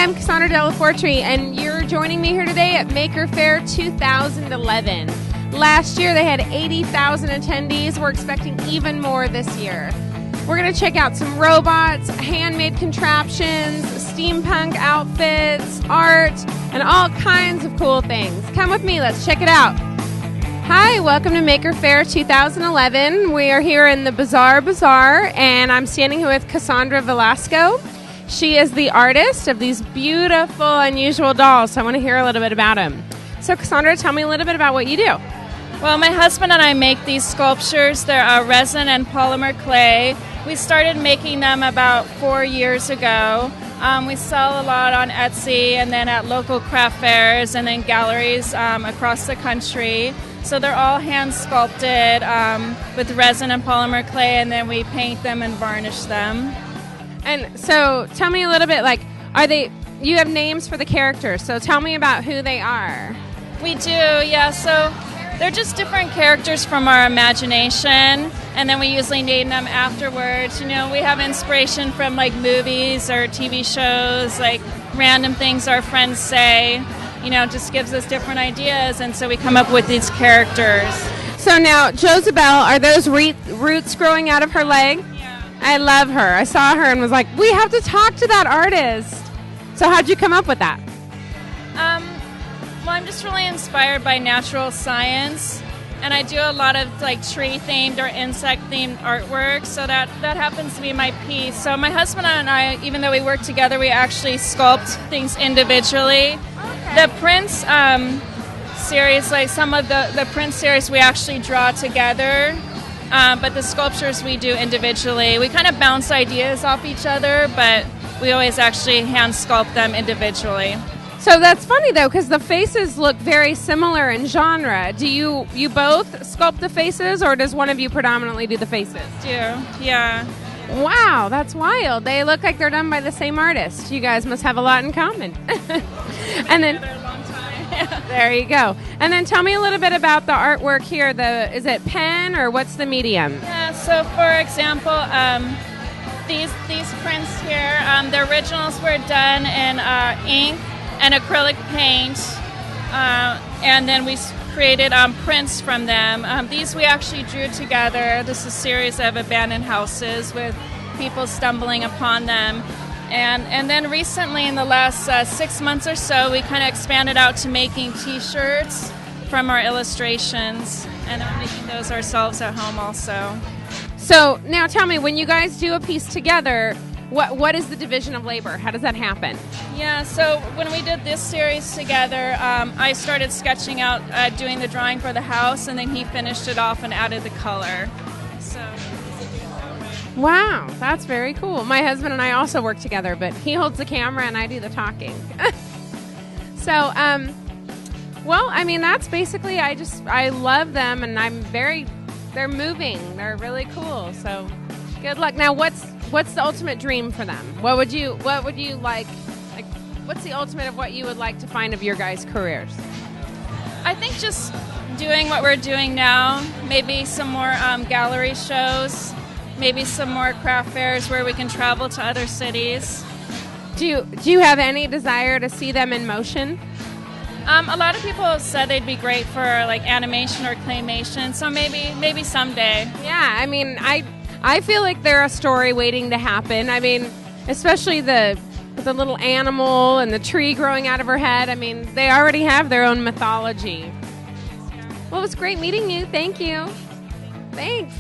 I'm Cassandra Delafortre, and you're joining me here today at Maker Faire 2011. Last year, they had 80,000 attendees. We're expecting even more this year. We're going to check out some robots, handmade contraptions, steampunk outfits, art, and all kinds of cool things. Come with me. Let's check it out. Hi, welcome to Maker Faire 2011. We are here in the Bazaar, and I'm standing here with Cassandra Velasco. She is the artist of these beautiful, unusual dolls, so I want to hear a little bit about them. So, Cassandra, tell me a little bit about what you do. Well, my husband and I make these sculptures. They're resin and polymer clay. We started making them about 4 years ago. We sell a lot on Etsy and then at local craft fairs and then galleries across the country. So they're all hand sculpted with resin and polymer clay, and then we paint them and varnish them. And so tell me a little bit, you have names for the characters, so tell me about who they are. We do, yeah. So they're just different characters from our imagination, and then we usually name them afterwards. You know, we have inspiration from movies or TV shows, random things our friends say. You know, just gives us different ideas, and so we come up with these characters. So now, Josabelle, are those roots growing out of her leg? Yeah. I love her. I saw her and was like, we have to talk to that artist. So how'd you come up with that? Well, I'm just really inspired by natural science, and I do a lot of tree-themed or insect-themed artwork, so that happens to be my piece. So my husband and I, even though we work together, we actually sculpt things individually. The Prince series, some of the Prince series we actually draw together, but the sculptures we do individually. We kind of bounce ideas off each other, but we always actually hand sculpt them individually. So that's funny, though, because the faces look very similar in genre. Do you both sculpt the faces, or does one of you predominantly do the faces? Yeah. Wow, that's wild. They look like they're done by the same artist. You guys must have a lot in common. And then a long time. There you go. And then tell me a little bit about the artwork here. Is it pen, or what's the medium? Yeah, so for example, these prints here, the originals were done in ink and acrylic paint, and then we created prints from them. These we actually drew together. This is a series of abandoned houses with people stumbling upon them. And then recently, in the last 6 months or so, we kind of expanded out to making T-shirts from our illustrations, and I'm making those ourselves at home also. So now tell me, when you guys do a piece together, what is the division of labor? How does that happen? Yeah, so when we did this series together, I started sketching out, doing the drawing for the house, and then he finished it off and added the color. So. Wow, that's very cool. My husband and I also work together, but he holds the camera and I do the talking. So, well, I mean, that's basically, I love them, and they're moving. They're really cool. So, good luck. Now, what's the ultimate dream for them? What would you like, what's the ultimate of what you would like to find of your guys' careers? I think just doing what we're doing now, maybe some more gallery shows, maybe some more craft fairs where we can travel to other cities. Do you have any desire to see them in motion? A lot of people have said they'd be great for animation or claymation, so maybe someday. Yeah, I mean, I feel like they're a story waiting to happen. I mean, especially the little animal and the tree growing out of her head. I mean, they already have their own mythology. Well, it was great meeting you. Thank you. Thanks.